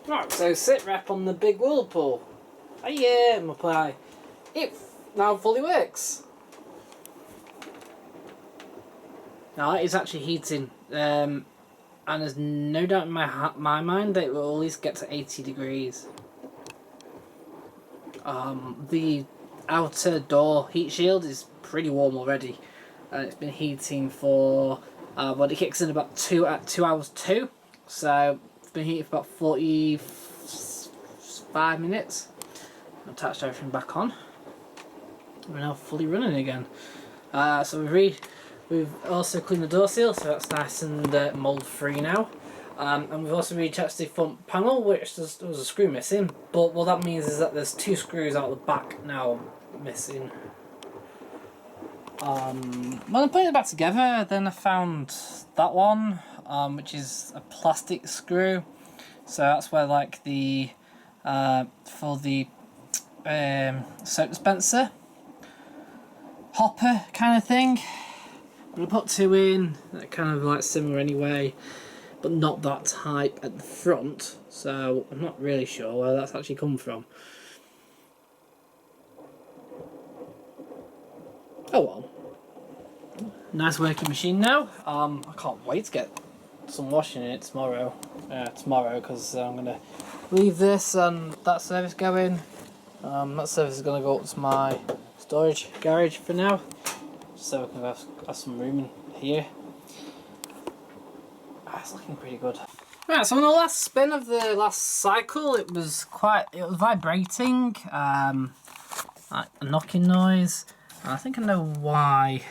Right, so sit rep on the big whirlpool. Oh yeah, my pie. It now fully works. Now it is actually heating, and there's no doubt in my mind that it will at least get to 80 degrees. The outer door heat shield is pretty warm already, and it's been heating for well, it kicks in about 2 hours 2, so it's been heating for about 45 minutes. I've attached everything back on. We're now fully running again. So we've also cleaned the door seal, so that's nice and mold free now. And we've also reattached the front panel, which there was a screw missing, but what that means is that there's 2 screws out the back now missing. When I put it back together, then I found that one, which is a plastic screw. So that's where like the for the soap dispenser hopper kind of thing. I'm gonna put 2 in, that kind of like similar anyway, but not that type at the front, so I'm not really sure where that's actually come from. Oh well. Nice working machine now. I can't wait to get some washing in it tomorrow. Because I'm gonna leave this and that service going. That service is gonna go up to my storage garage for now, so we can have some room in here. It's looking pretty good. Right, so on the last spin of the last cycle, it was vibrating, like a knocking noise. And I think I know why.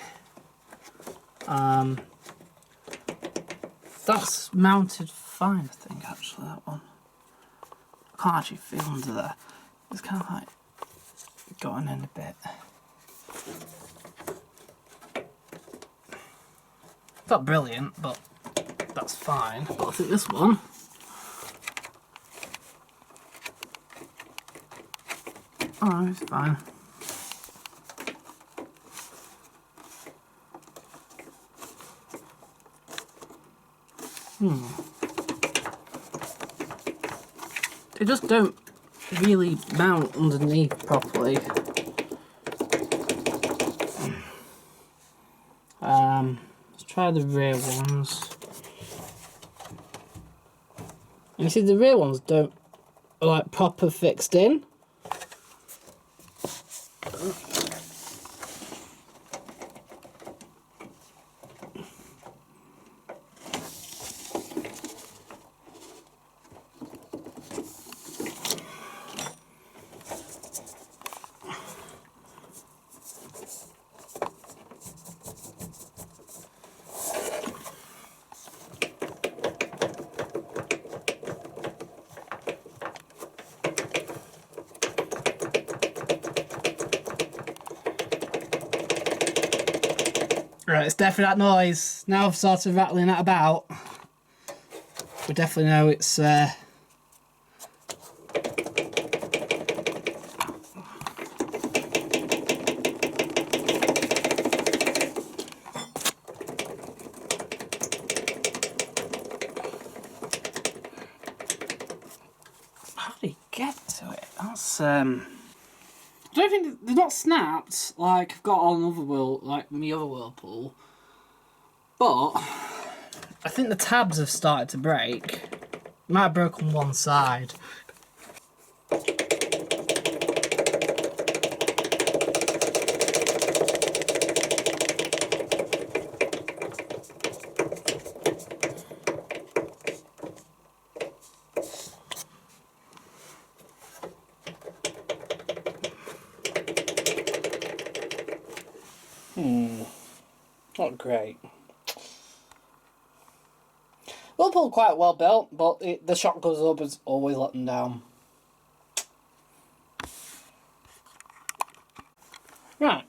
That's mounted fine, I think, actually, that one. I can't actually feel under there. It's kind of like going in a bit. Not brilliant, but that's fine. But I think this one, oh, it's fine. They just don't really mount underneath properly. Let's try the rear ones. And you see, the rear ones are like proper fixed in. Right, it's definitely that noise. Now I've started rattling that about, we definitely know it's how do you get to it? That's I don't think they're not snapped like I've got on other my other whirlpool, but I think the tabs have started to break. Might have broken one side. Not great. Whirlpool quite well built, but the shock goes up has always let them down. Right.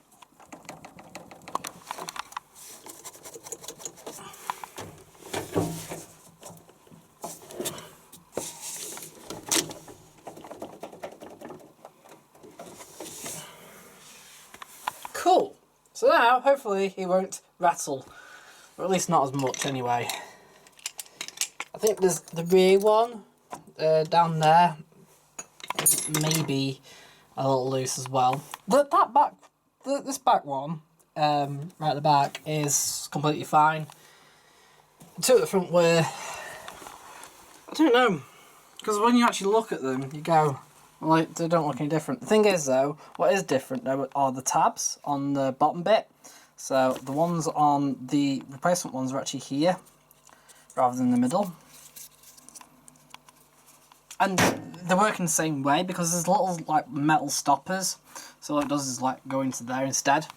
Cool. So now, hopefully, he won't rattle. Or at least not as much, anyway. I think there's the rear one. down there is maybe a little loose as well. But that back, this back one, right at the back, is completely fine. The two at the front were, I don't know, because when you actually look at them, you go, well, they don't look any different. The thing is though, what is different though are the tabs on the bottom bit. So the ones on the replacement ones are actually here, rather than the middle. And they work in the same way because there's little like metal stoppers. So what it does is like go into there instead.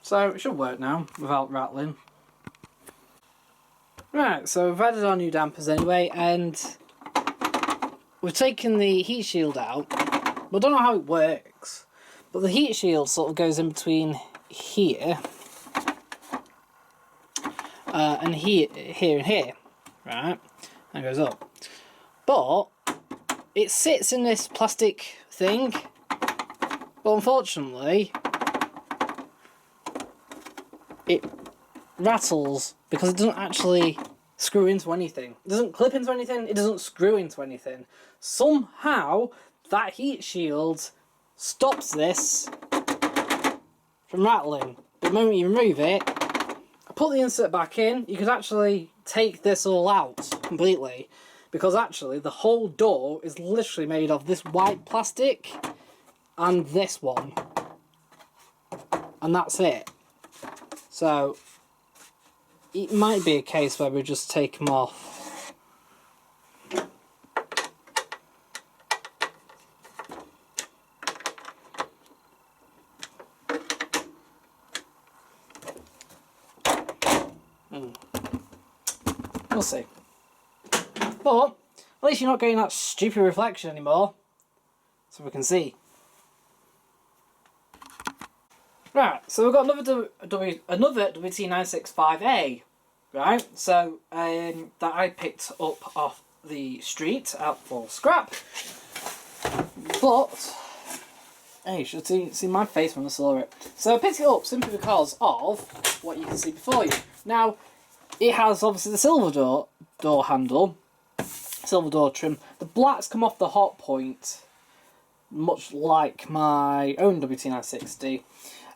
So it should work now without rattling. Right, so we've added our new dampers anyway, and we've taken the heat shield out. But I don't know how it works. But the heat shield sort of goes in between here and here and here, right? And goes up. But it sits in this plastic thing, but unfortunately it rattles because it doesn't actually screw into anything. It doesn't clip into anything, it doesn't screw into anything. Somehow that heat shield stops this from rattling. The moment you remove it, I put the insert back in, you could actually take this all out completely, because actually the whole door is literally made of this white plastic and this one, and that's it. So it might be a case where we just take them off. We'll see. But at least you're not getting that stupid reflection anymore. So we can see. Right, so we've got another WT965A. Right, so that I picked up off the street out for scrap. But hey, you should see my face when I saw it. So I picked it up simply because of what you can see before you. Now, it has obviously the silver door handle, silver door trim. The black's come off the Hotpoint, much like my own WT960,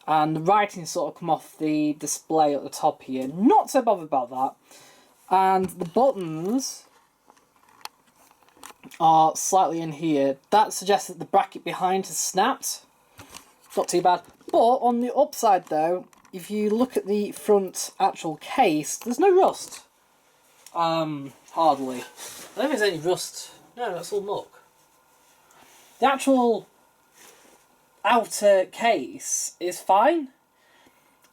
and the writing sort of come off the display at the top here. Not so bothered about that. And the buttons are slightly in here. That suggests that the bracket behind has snapped. Not too bad. But on the upside though, if you look at the front actual case, there's no rust. Hardly. I don't think there's any rust. No, that's all muck. The actual outer case is fine.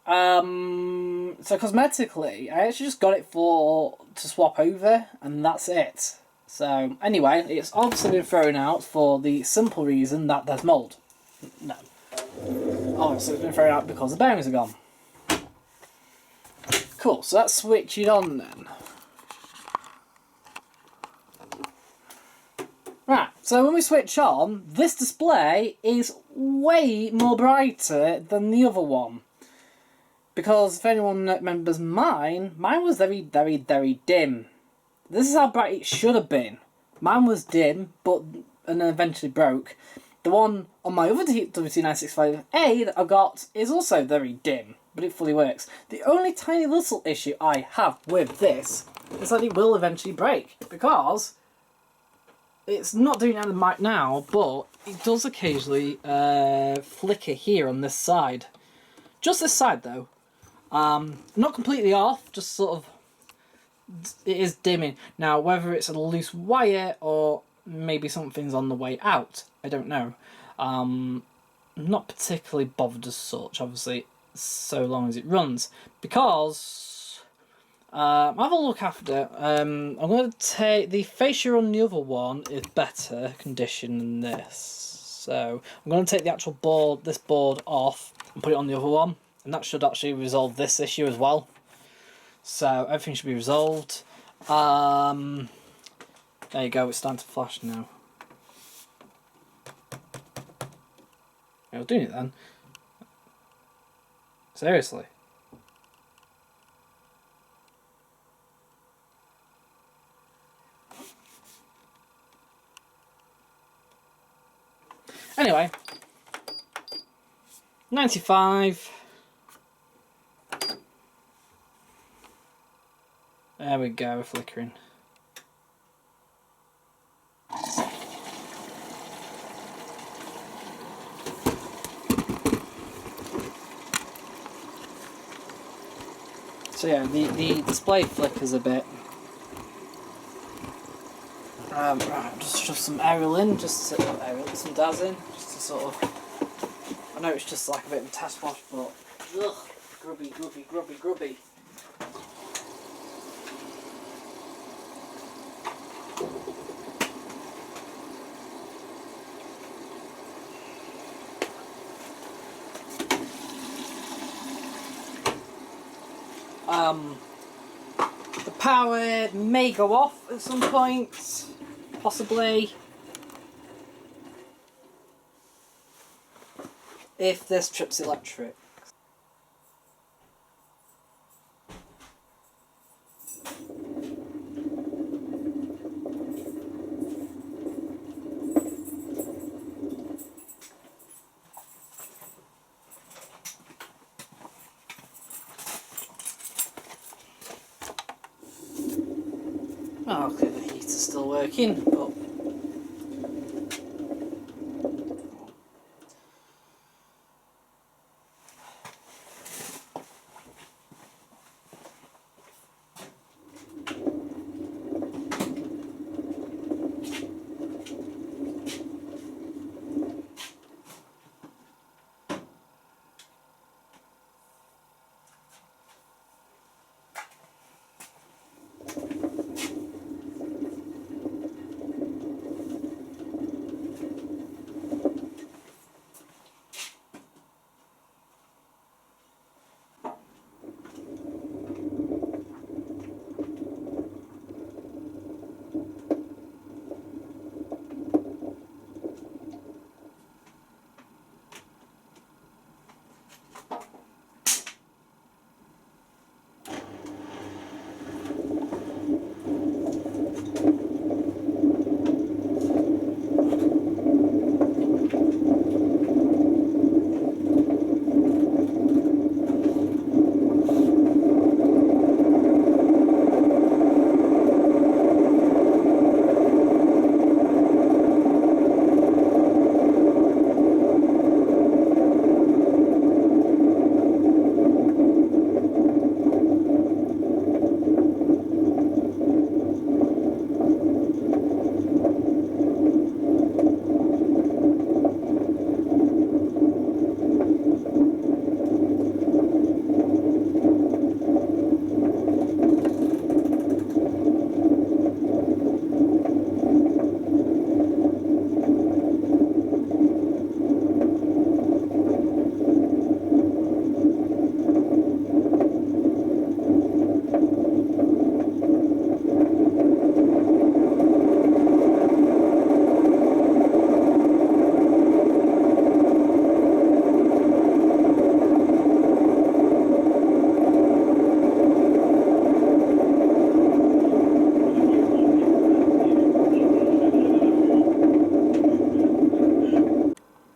So cosmetically, I actually just got it to swap over, and that's it. So anyway, it's obviously been thrown out for the simple reason that there's mould. No. Obviously it's been thrown out because the bearings are gone. Cool, so let's switch it on then. Right, so when we switch on, this display is way more brighter than the other one. Because if anyone remembers mine was very, very, very dim. This is how bright it should have been. Mine was dim, and then eventually broke. The one on my other WT965A that I got is also very dim, but it fully works. The only tiny little issue I have with this is that it will eventually break, because it's not doing it right now, but it does occasionally flicker here on this side. Just this side though. Not completely off, just sort of, it is dimming. Now whether it's a loose wire or maybe something's on the way out, I don't know. I'm not particularly bothered as such, obviously, so long as it runs, because I'll have a look after. I'm going to take the fascia on the other one is better condition than this, so I'm going to take the actual board, this board off, and put it on the other one, and that should actually resolve this issue as well. So everything should be resolved. There you go, it's starting to flash now. I was doing it then. Seriously. Anyway, 95. There we go, we're flickering. So yeah, the display flickers a bit. Just shove some aerial in, just to, some DAS in, just to sort of. I know it's just like a bit of a test wash, but ugh, grubby, grubby, grubby, grubby. The power may go off at some point, possibly. If this trip's electric. Oh, okay, the heater's still working, but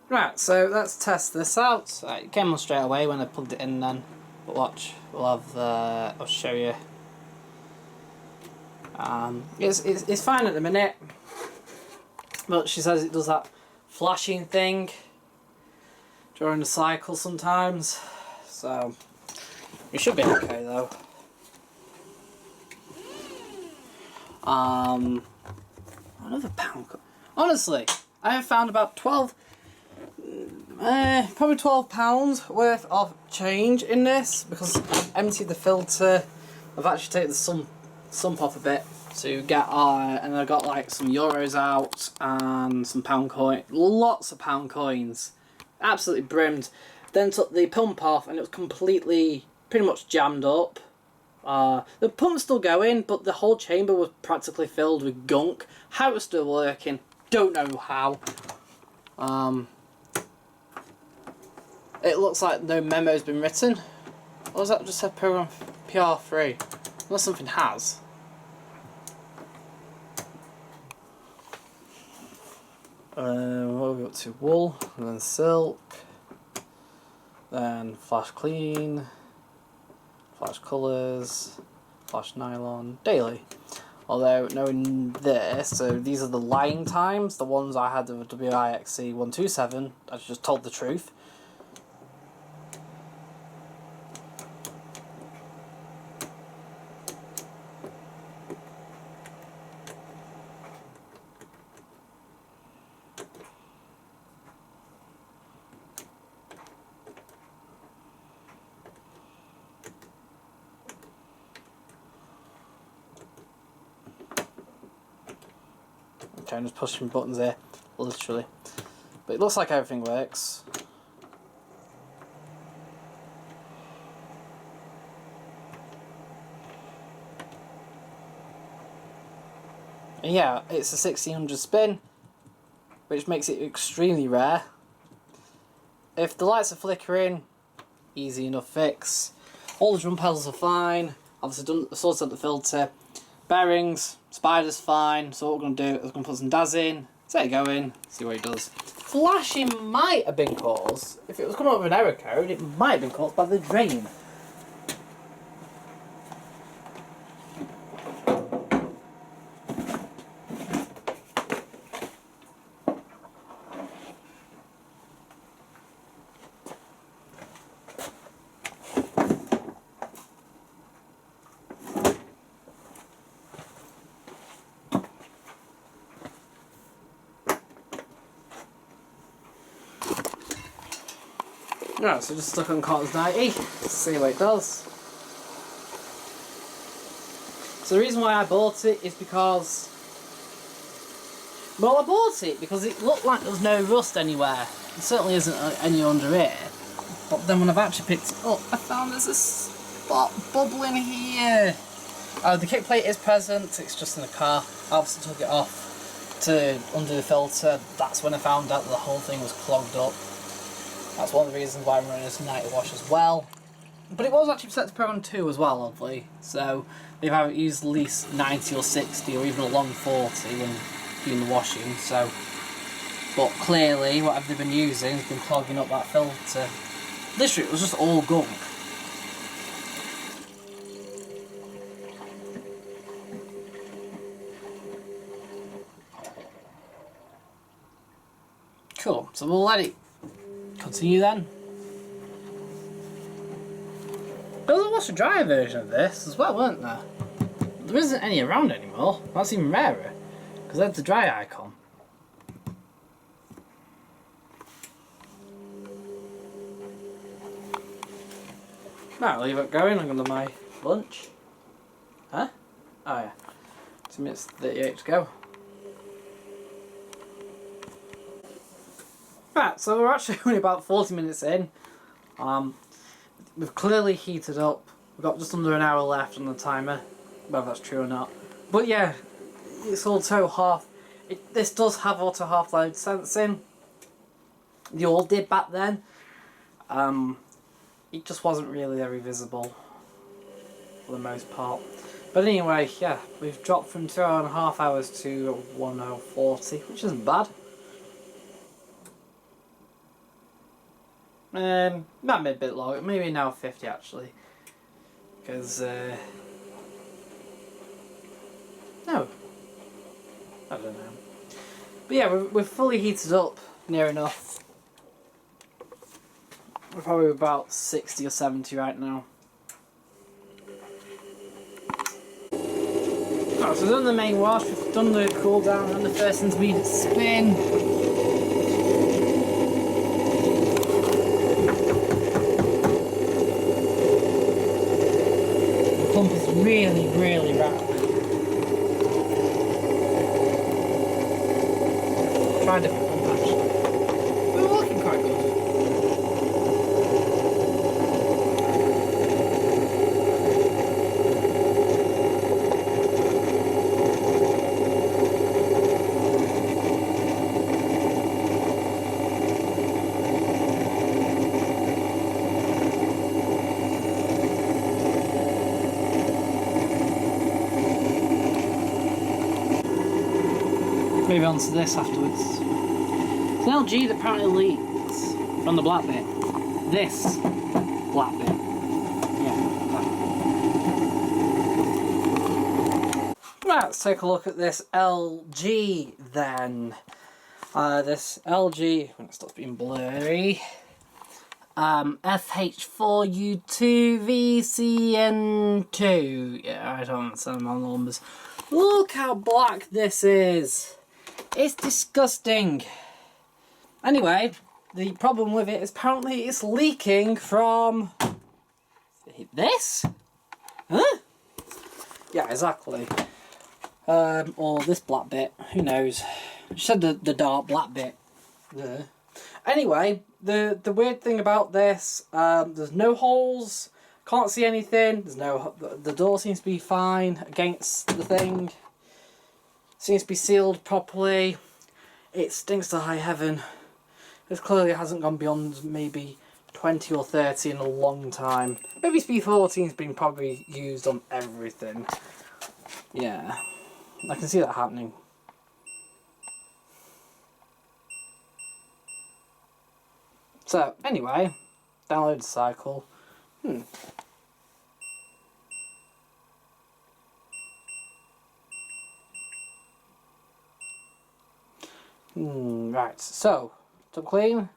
right, so let's test this out. It came on straight away when I plugged it in then. But watch, we'll have I'll show you. It's fine at the minute, but she says it does that flashing thing during the cycle sometimes. So it should be okay though. Another pound. Honestly, I have found about 12. Probably £12 worth of change in this because I've emptied the filter. I've actually taken the sump off a bit to get and I got like some euros out and some pound coin, lots of pound coins, absolutely brimmed. Then took the pump off and it was completely, pretty much jammed up. The pump's still going, but the whole chamber was practically filled with gunk. How it was still working, don't know how. It looks like no memo's been written. Or is that just a program PR3? Unless something has. What have we got to? Wool, and then silk, then flash clean, flash colours, flash nylon, daily. Although knowing this, so these are the lying times, the ones I had with WIXC127, I just told the truth. Okay, I'm just pushing buttons here, literally. But it looks like everything works. And yeah, it's a 1600 spin, which makes it extremely rare. If the lights are flickering, easy enough fix. All the drum pedals are fine. Obviously sorted out the filter. Bearings, spider's fine. So what we're going to do is we're going to put some DAS in, set it going, see what it does. Flashing might have been caused, if it was coming up with an error code, it might have been caused by the drain. Right, so just stuck on Cotton's 90, see what it does. So the reason why I bought it is because, well, I bought it because it looked like there was no rust anywhere. There certainly isn't any under here. But then when I've actually picked it up, I found there's a spot bubbling here. Oh, the kick plate is present, it's just in the car. I obviously took it off to undo the filter. That's when I found out that the whole thing was clogged up. That's one of the reasons why I'm running this night wash as well. But it was actually set to Pro on 2 as well, oddly. So they've either used at least 90 or 60 or even a long 40 when doing the washing. So, but clearly whatever they've been using has been clogging up that filter. Literally, it was just all gunk. Cool, so we'll let it continue then. There was a washer dryer version of this as well, weren't there? There isn't any around anymore. That's even rarer because that's the dry icon. Right, I'll leave it going. I'm going to my lunch. Huh? Oh yeah. 2 minutes 38 to go. Right, so we're actually only about 40 minutes in. We've clearly heated up. We've got just under an hour left on the timer, whether that's true or not. But yeah, it's auto half. This does have auto half load sensing. They all did back then. It just wasn't really very visible for the most part. But anyway, yeah, we've dropped from 2.5 hours to 1 hour 40, which isn't bad. That made a bit longer, maybe an hour 50 actually. Because, no. I don't know. But yeah, we're fully heated up, near enough. We're probably about 60 or 70 right now. Oh, so we've done the main wash, we've done the cool down and the first intermediate spin. The pump is really rattling. Try a different pump actually. We're working quite good. Maybe onto this afterwards. the LG that apparently leaks from the black bit. This black bit. Yeah. Right, let's take a look at this LG then. This LG, when it stops being blurry, FH4U2VCN2. Yeah, I don't understand my numbers. Look how black this is. It's disgusting. Anyway, the problem with it is apparently it's leaking from this? Huh? Yeah, exactly. Or this black bit, who knows. Just said the dark black bit. There. Anyway, the weird thing about this, there's no holes, can't see anything, there's no, the door seems to be fine against the thing, seems to be sealed properly, it stinks to high heaven. This clearly hasn't gone beyond maybe 20 or 30 in a long time. Maybe SP14's been probably used on everything. Yeah, I can see that happening. So, anyway, download the cycle. Right, so, to clean.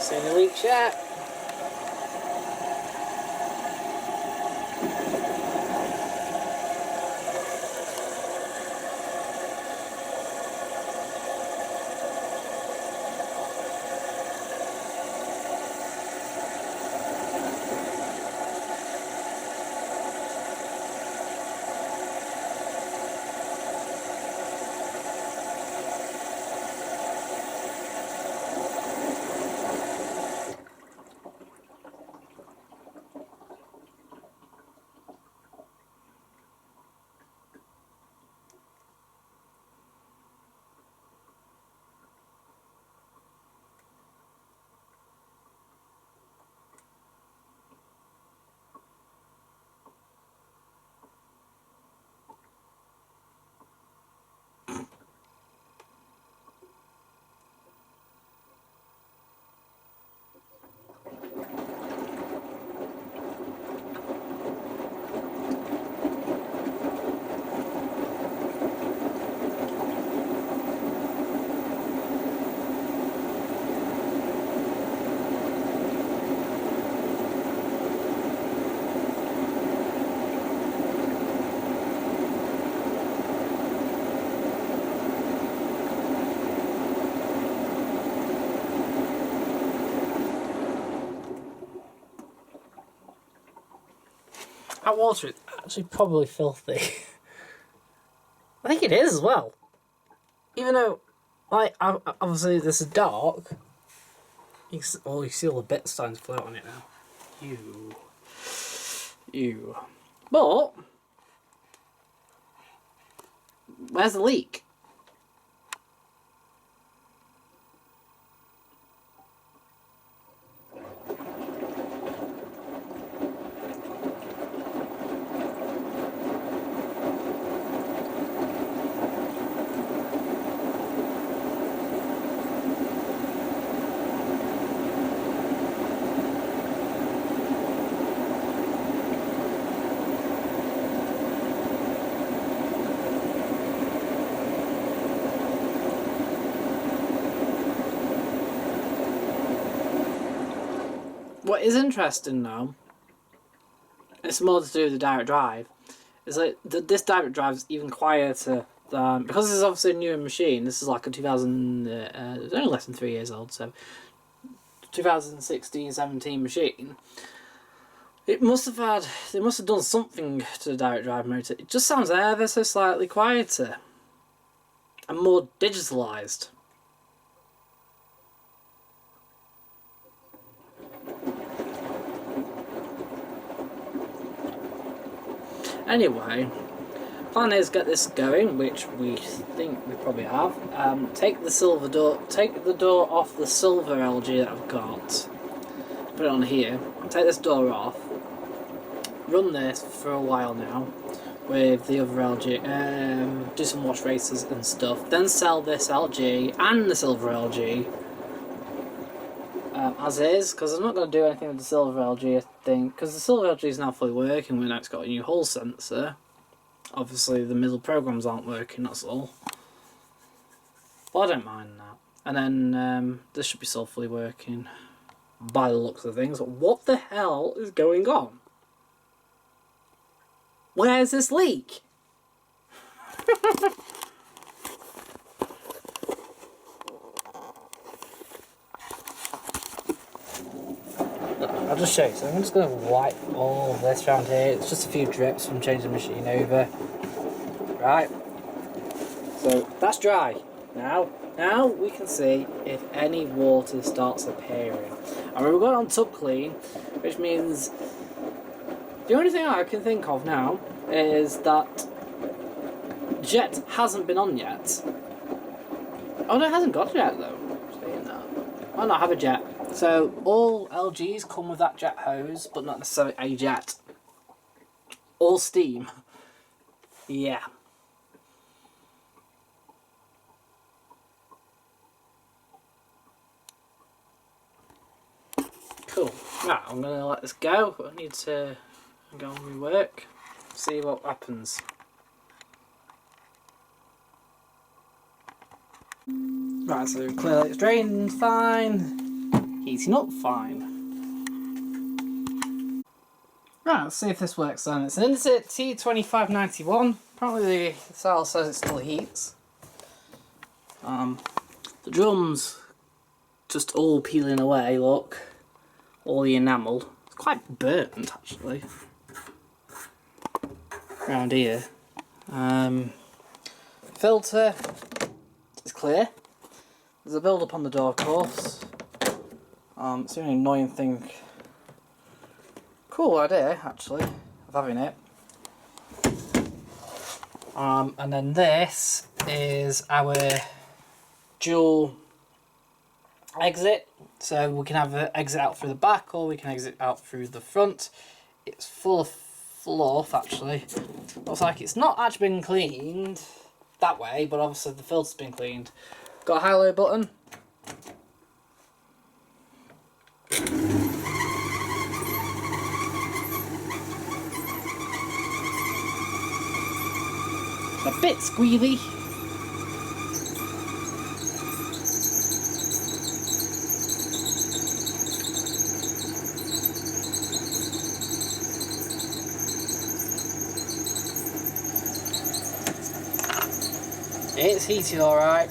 See any leaks yet? That water is actually probably filthy. I think it is as well. Even though, like, obviously this is dark. You see all the bits starting to float on it now. Ew. But, where's the leak? is interesting now, it's more to do with the direct drive, is like this direct drive is even quieter than, because this is obviously a newer machine. This is like a 2000, it's only less than 3 years old, so 2016-17 machine. It must have had, they must have done something to the direct drive motor. It just sounds ever so slightly quieter and more digitalised. Anyway, plan is get this going, which we think we probably have. Take the door off the silver LG that I've got. Put it on here. Take this door off. Run this for a while now with the other LG. Do some wash races and stuff. Then sell this LG and the silver LG as is, because I'm not going to do anything with the silver LG, I think, because the silver LG is now fully working when it's got a new Hall sensor. Obviously the middle programs aren't working, that's all. But I don't mind that. And then this should be still fully working by the looks of things. What the hell is going on? Where's this leak? I'll just show you. So I'm just going to wipe all of this around here. It's just a few drips from changing the machine over. Right. So that's dry. Now we can see if any water starts appearing. And we're going on tub clean, which means the only thing I can think of now is that jet hasn't been on yet. Oh no, it hasn't got a jet though. Saying that. Oh no, I have a jet. So all LGs come with that jet hose, but not necessarily a jet. All steam. Yeah. Cool. Right, I'm going to let this go. I need to go on my work, see what happens. Right, so clearly it's drained fine. Heating up fine. Right, let's see if this works then. It's an indesit T2591. Apparently the cell says it still heats. The drum's just all peeling away, look. All the enamel. It's quite burnt actually. Around here. Filter is clear. There's a build up on the door course. It's the only annoying thing. Cool idea actually of having it. And then this is our dual exit. So we can have an exit out through the back or we can exit out through the front. It's full of fluff actually. Looks like it's not actually been cleaned that way, but obviously the filter's been cleaned. Got a high-low button. A bit squealy. It's heated alright.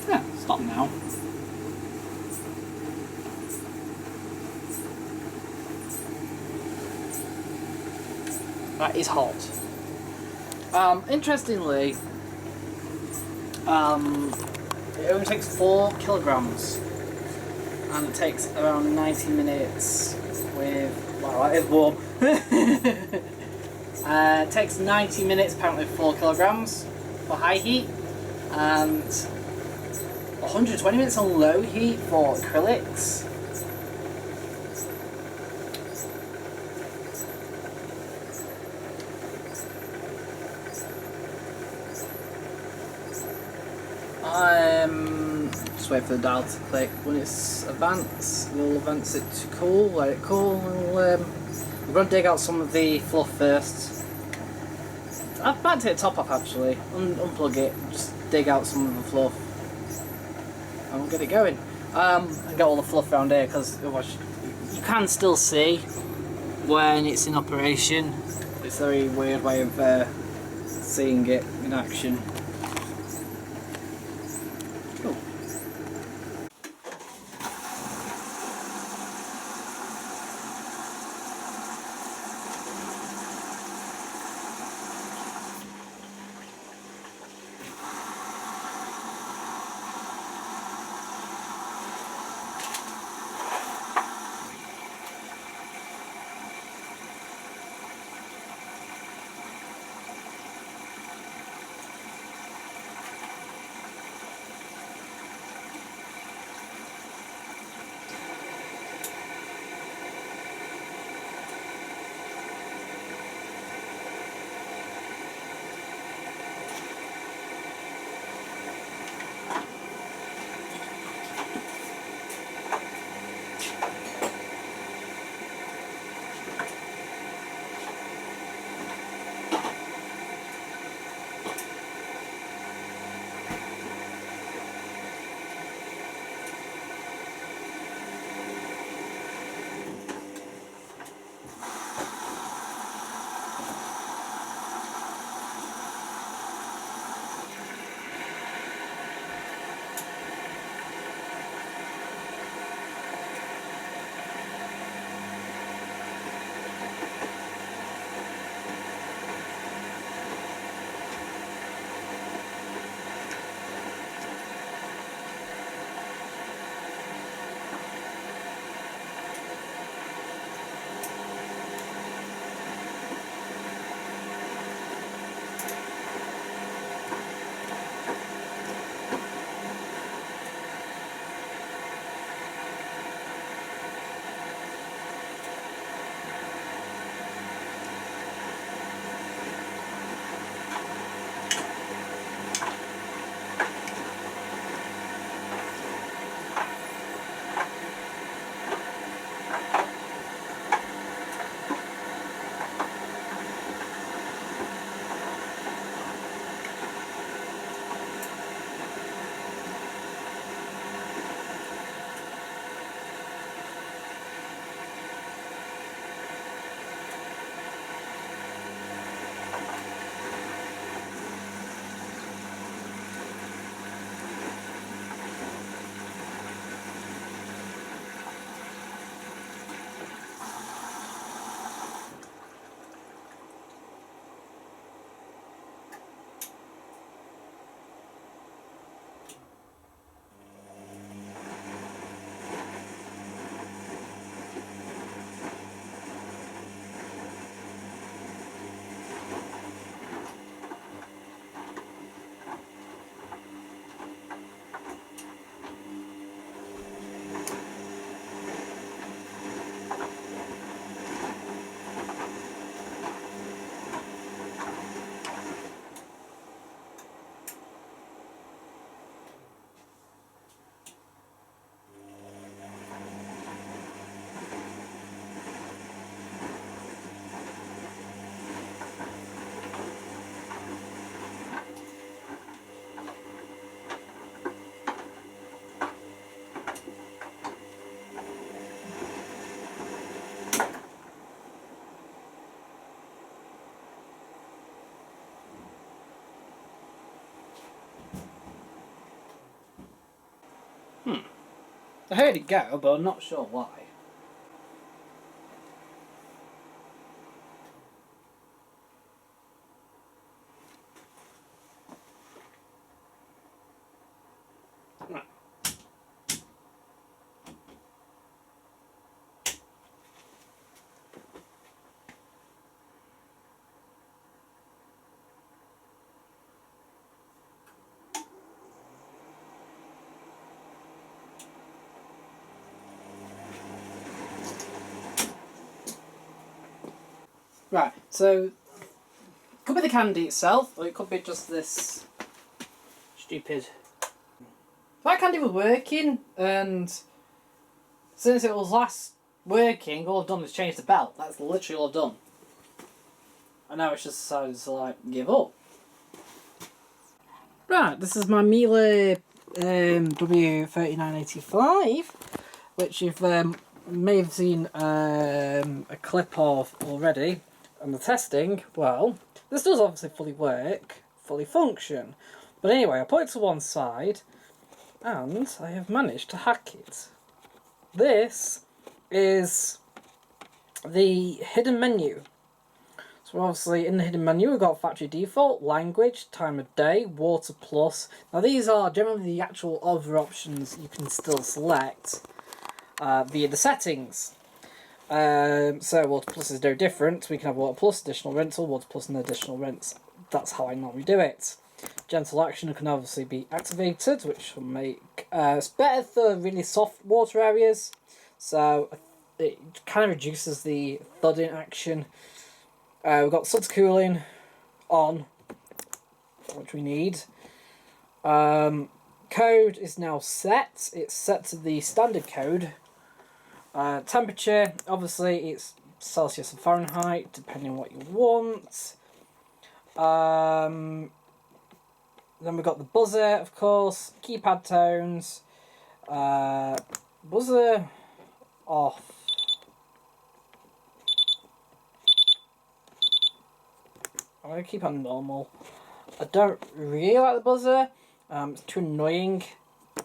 Yeah, stop now. That is hot. Interestingly, it only takes 4 kilograms. And it takes around 90 minutes with, wow, that is warm. It takes 90 minutes apparently with 4 kilograms for high heat, and 120 minutes on low heat for acrylics. Just wait for the dial to click. When it's advanced, we'll advance it to cool, let it cool, and we're going to dig out some of the fluff first. I might take the top off actually, unplug it, just dig out some of the fluff and we'll get it going. And get all the fluff around here, because you can still see when it's in operation. It's a very weird way of seeing it in action. Cool. I heard it go, but I'm not sure why. Right. Right, so it could be the candy itself, or it could be just this stupid. That candy was working, and since it was last working, all I've done is change the belt. That's literally all I've done. and now it's just decided to like give up. Right, this is my Miele W3985, which you've may have seen a clip of already. And the testing, well, this does obviously fully work, fully function. But anyway, I put it to one side, and I have managed to hack it. This is the hidden menu. So obviously in the hidden menu we've got factory default, language, time of day, water plus. Now these are generally the actual other options you can still select via the settings. So water plus is no different. We can have water plus, additional rental, water plus and additional rents. That's how I normally do it. Gentle action can obviously be activated, which will make it's better for really soft water areas. So it kind of reduces the thudding action. We've got subs cooling on, which we need. Code is now set. It's set to the standard code. Temperature, obviously it's Celsius and Fahrenheit, depending on what you want. Then we've got the buzzer, of course, keypad tones, buzzer off. I'm going to keep on normal. I don't really like the buzzer, it's too annoying.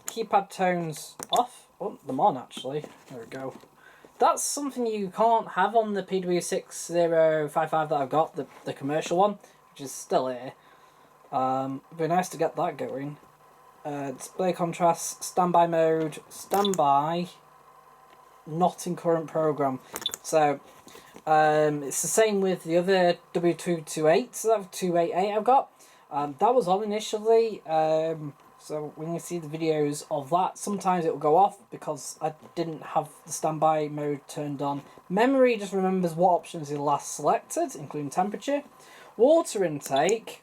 Keypad tones off. Oh, them on actually. There we go. That's something you can't have on the PW6055 that I've got, the commercial one, which is still here. It'd be nice to get that going. Display contrast, standby mode, standby, not in current program. So it's the same with the other W228, so that 288 I've got. That was on initially, so when you see the videos of that, sometimes it will go off because I didn't have the standby mode turned on. Memory just remembers what options you last selected, including temperature. Water intake,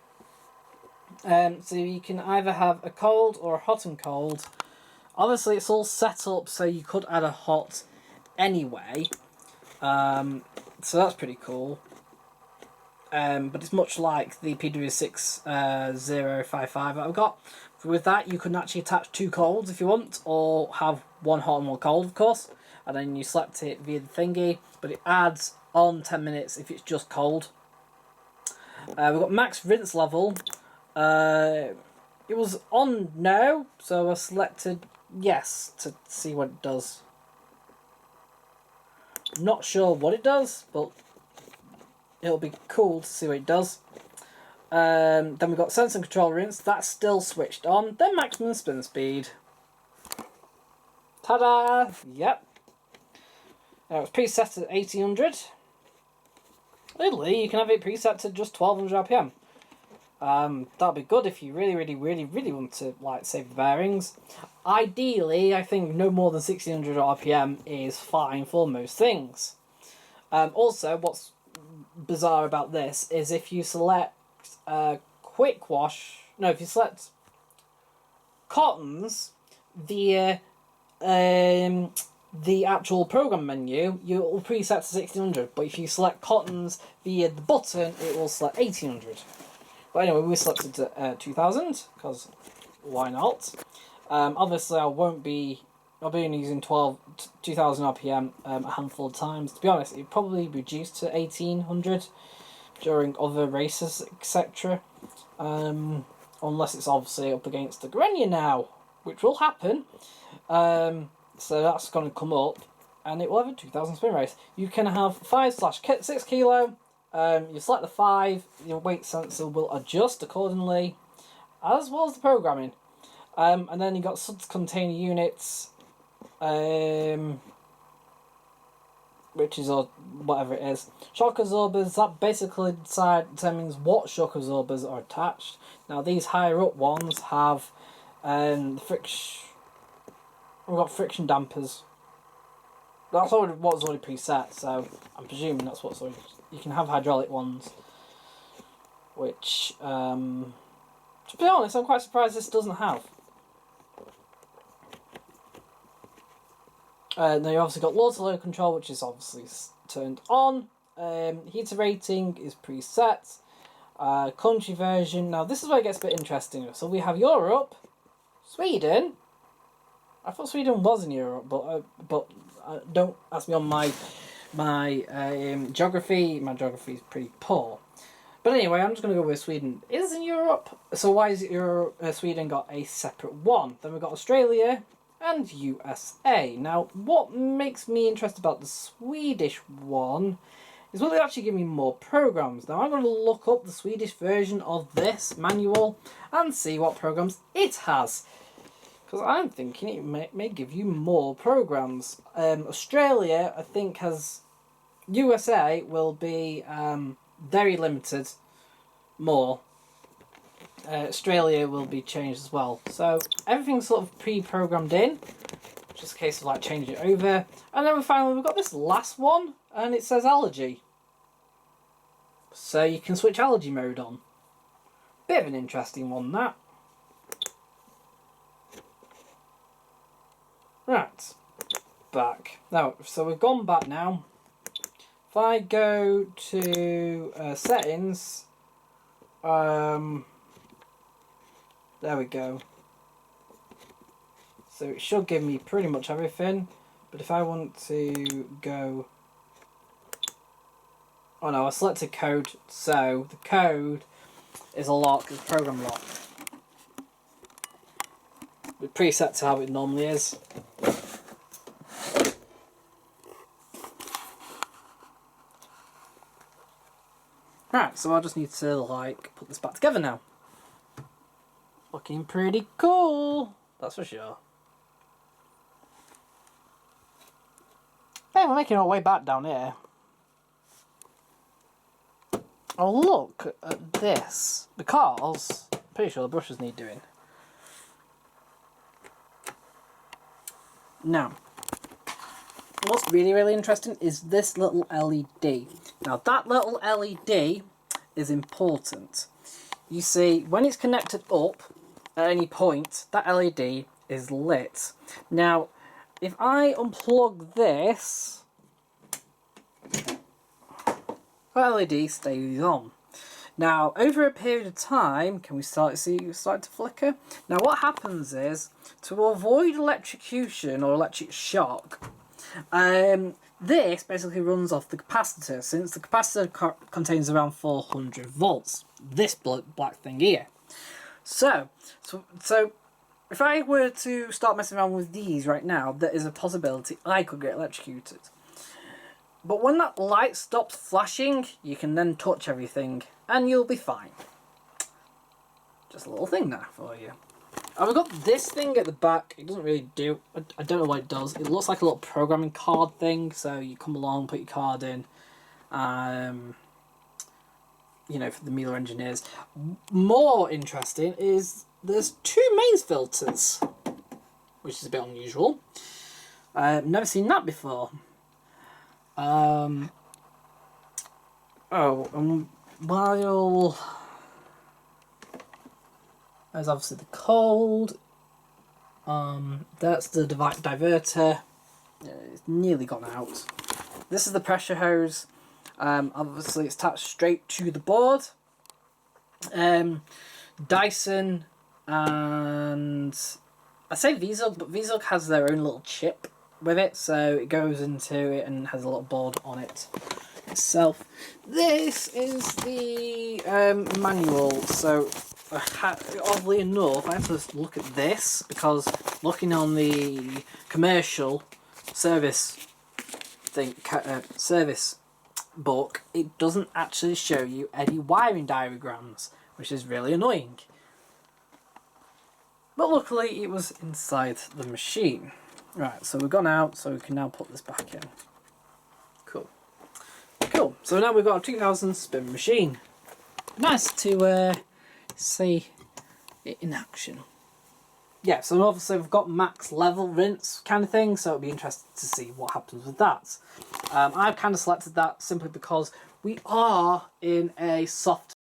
so you can either have a cold or a hot and cold. Obviously it's all set up so you could add a hot anyway, so that's pretty cool. But it's much like the PW6055 that I've got. With that you can actually attach two colds if you want, or have one hot and one cold of course, and then you select it via the thingy, but it adds on 10 minutes if it's just cold. We've got max rinse level. It was on no, so I selected yes to see what it does. Not sure what it does, but it'll be cool to see what it does. Then we've got sense and control rinse, that's still switched on. Then maximum spin speed. Ta-da! Yep. Now it's preset at 1800. Literally, you can have it preset to just 1200 RPM. That'd be good if you really want to like save the bearings. Ideally, I think no more than 1600 RPM is fine for most things. Also, what's bizarre about this is if you select quick wash, no, if you select cottons via the actual program menu, you will preset to 1600, but if you select cottons via the button, it will select 1800. But anyway, we selected 2000 because why not? Obviously, I'll be only using 2000 RPM a handful of times. To be honest, it'd probably reduced to 1800 during other races, etc. Unless it's obviously up against the Grenier now, which will happen. So that's going to come up, and it will have a 2000 spin race. You can have 5/6 kilo. You select the 5, your weight sensor will adjust accordingly, as well as the programming. And then you've got suds container units, which is whatever it is. Shock absorbers, that basically determines what shock absorbers are attached. Now these higher up ones have we've got friction dampers. That's what's already preset, so I'm presuming that's what's already. You can have hydraulic ones, which, to be honest, I'm quite surprised this doesn't have. Now you obviously got low to low control, which is obviously turned on. Heater rating is preset. Country version. Now this is where it gets a bit interesting. So we have Europe, Sweden. I thought Sweden was in Europe, but don't ask me on my geography. My geography is pretty poor. But anyway, I'm just going to go with Sweden is in Europe. So why is Sweden got a separate one? Then we've got Australia and USA. Now, what makes me interested about the Swedish one is will they actually give me more programs. Now, I'm going to look up the Swedish version of this manual and see what programs it has. Because I'm thinking it may give you more programs. Australia, I think, has... USA will be very limited more. Australia will be changed as well. So everything's sort of pre-programmed in. Just a case of like changing it over. And then we've got this last one and it says allergy. So you can switch allergy mode on. Bit of an interesting one, that. Right. Back. Now, so we've gone back now. If I go to settings, there we go. So it should give me pretty much everything. But if I want to go... Oh no, I selected code. So the code is a lock, it's a program lock. It's preset to how it normally is. Right, so I just need to like put this back together now. Looking pretty cool, that's for sure. Hey, we're making our way back down here. Oh, look at this, because I'm pretty sure the brushes need doing. Now, what's really interesting is this little LED. Now that little LED is important. You see, when it's connected up at any point, that LED is lit. Now, if I unplug this, the LED stays on. Now, over a period of time, can we start to flicker? Now, what happens is, to avoid electrocution or electric shock, this basically runs off the capacitor, since the capacitor contains around 400 volts. This black thing here. So if I were to start messing around with these right now, there is a possibility I could get electrocuted. But when that light stops flashing, you can then touch everything and you'll be fine. Just a little thing there for you. And we've got this thing at the back. It doesn't really do... I don't know what it does. It looks like a little programming card thing. So you come along, put your card in. You know, for the miele engineers. More interesting is there's two mains filters. Which is a bit unusual. I've never seen that before. While... There's obviously the cold. That's the diverter. It's nearly gone out. This is the pressure hose. Obviously it's attached straight to the board. Dyson and I say Viesel, but Viesel has their own little chip with it, so it goes into it and has a little board on it itself. This is the manual. So oddly enough, I have to look at this because looking on the commercial service service book, it doesn't actually show you any wiring diagrams, which is really annoying. But luckily it was inside the machine. Right, so we've gone out, so we can now put this back in. Cool. Cool, so now we've got a 2000 spin machine. Nice to see it in action. Yeah, so obviously we've got max level rinse kind of thing, so it'll be interesting to see what happens with that. I've kind of selected that simply because we are in a soft